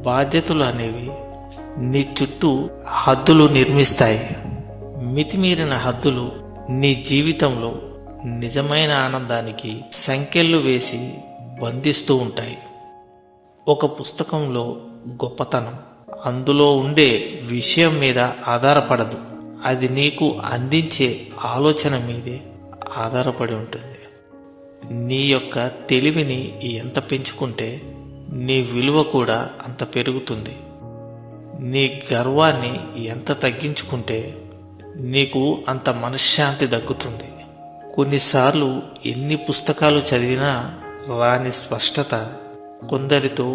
బాధ్యతలు అనేవి నీ చుట్టూ హద్దులు నిర్మిస్తాయి. మితిమీరిన హద్దులు నీ జీవితంలో నిజమైన ఆనందానికి సంకెళ్ళు వేసి బంధిస్తూ ఉంటాయి. ఒక పుస్తకంలో గొప్పతనం అందులో ఉండే విషయం మీద ఆధారపడదు, అది నీకు అందించే ఆలోచన మీదే ఆధారపడి ఉంటుంది. నీ యొక్క తెలివిని ఎంత పెంచుకుంటే నీ విలువ కూడా అంత పెరుగుతుంది. నీ గర్వాన్ని ఎంత తగ్గించుకుంటే నీకు అంత మనశ్శాంతి దక్కుతుంది. కొన్నిసార్లు ఎన్ని పుస్తకాలు చదివినా రాని స్పష్టత కొందరితో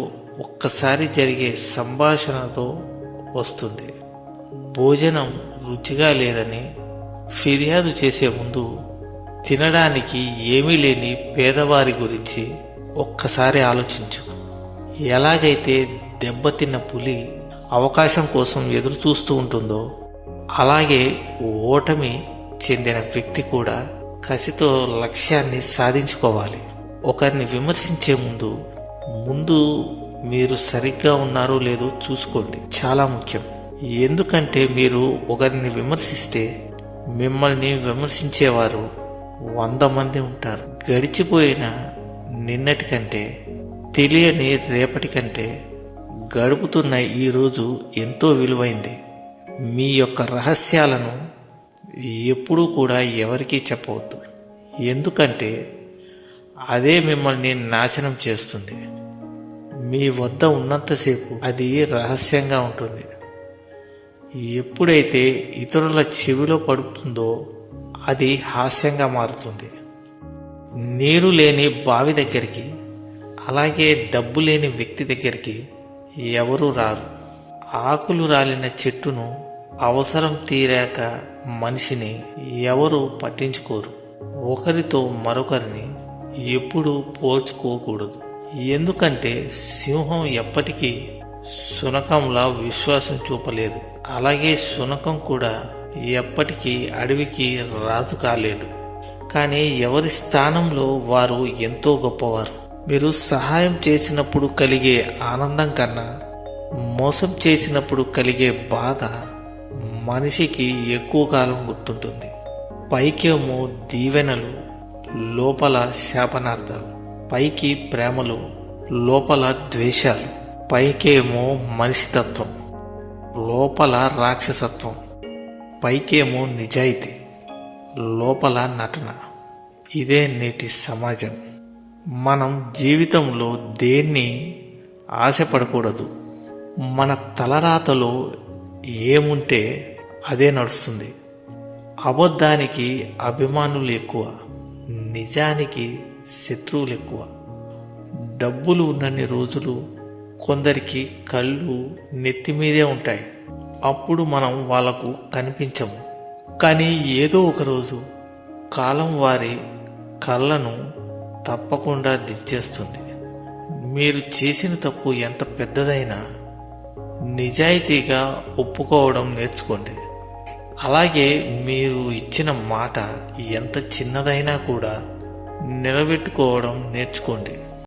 ఒక్కసారి జరిగే సంభాషణతో వస్తుంది. భోజనం రుచిగా లేదని ఫిర్యాదు చేసే ముందు తినడానికి ఏమీ లేని పేదవారి గురించి ఒక్కసారి ఆలోచించు. ఎలాగైతే దెబ్బతిన్న పులి అవకాశం కోసం ఎదురు చూస్తూ ఉంటుందో అలాగే ఓటమి చెందిన వ్యక్తి కూడా కసితో లక్ష్యాన్ని సాధించుకోవాలి. ఒకరిని విమర్శించే ముందు మీరు సరిగ్గా ఉన్నారో లేదో చూసుకోండి, చాలా ముఖ్యం. ఎందుకంటే మీరు ఒకరిని విమర్శిస్తే మిమ్మల్ని విమర్శించేవారు 100 మంది ఉంటారు. గడిచిపోయిన నిన్నటి కంటే, తెలియని రేపటి కంటే గడుపుతున్న ఈరోజు ఎంతో విలువైంది. మీ యొక్క రహస్యాలను ఎప్పుడూ కూడా ఎవరికీ చెప్పవద్దు, ఎందుకంటే అదే మిమ్మల్ని నాశనం చేస్తుంది. మీ వద్ద ఉన్నంతసేపు అది రహస్యంగా ఉంటుంది. ఎప్పుడైతే ఇతరుల చెవిలో పడుతుందో అది హాస్యంగా మారుతుంది. నీరు లేని బావి దగ్గరికి, అలాగే డబ్బు లేని వ్యక్తి దగ్గరికి ఎవరూ రారు. ఆకులు రాలిన చెట్టును, అవసరం తీరాక మనిషిని ఎవరు పట్టించుకోరు. ఒకరితో మరొకరిని ఎప్పుడూ పోల్చుకోకూడదు, ఎందుకంటే సింహం ఎప్పటికీ శునకంలా విశ్వాసం చూపలేదు, అలాగే శునకం కూడా ఎప్పటికీ అడవికి రాజు కాలేదు. కానీ ఎవరి స్థానంలో వారు ఎంతో గొప్పవారు. మీరు సహాయం చేసినప్పుడు కలిగే ఆనందం కన్నా మోసం చేసినప్పుడు కలిగే బాధ మనిషికి ఎక్కువ కాలం గుర్తుంటుంది. పైకేమో దీవెనలు, లోపల శాపనార్థాలు. పైకి ప్రేమలు, లోపల ద్వేషాలు. పైకేమో మనిషితత్వం, లోపల రాక్షసత్వం. పైకేమో నిజాయితీ, లోపల నటన. ఇదే నేటి సమాజం. మనం జీవితంలో దేన్ని ఆశపడకూడదు. మన తలరాతలో ఏముంటే అదే నడుస్తుంది. అబద్ధానికి అభిమానులు ఎక్కువ, నిజానికి శత్రువులు ఎక్కువ. డబ్బులు ఉన్నన్ని రోజులు కొందరికి కళ్ళు నెత్తిమీదే ఉంటాయి, అప్పుడు మనం వాళ్లకు కనిపించము. కానీ ఏదో ఒకరోజు కాలం వారి కళ్ళను తప్పకుండా దించేస్తుంది. మీరు చేసిన తప్పు ఎంత పెద్దదైనా నిజాయితీగా ఒప్పుకోవడం నేర్చుకోండి. అలాగే మీరు ఇచ్చిన మాట ఎంత చిన్నదైనా కూడా నిలబెట్టుకోవడం నేర్చుకోండి.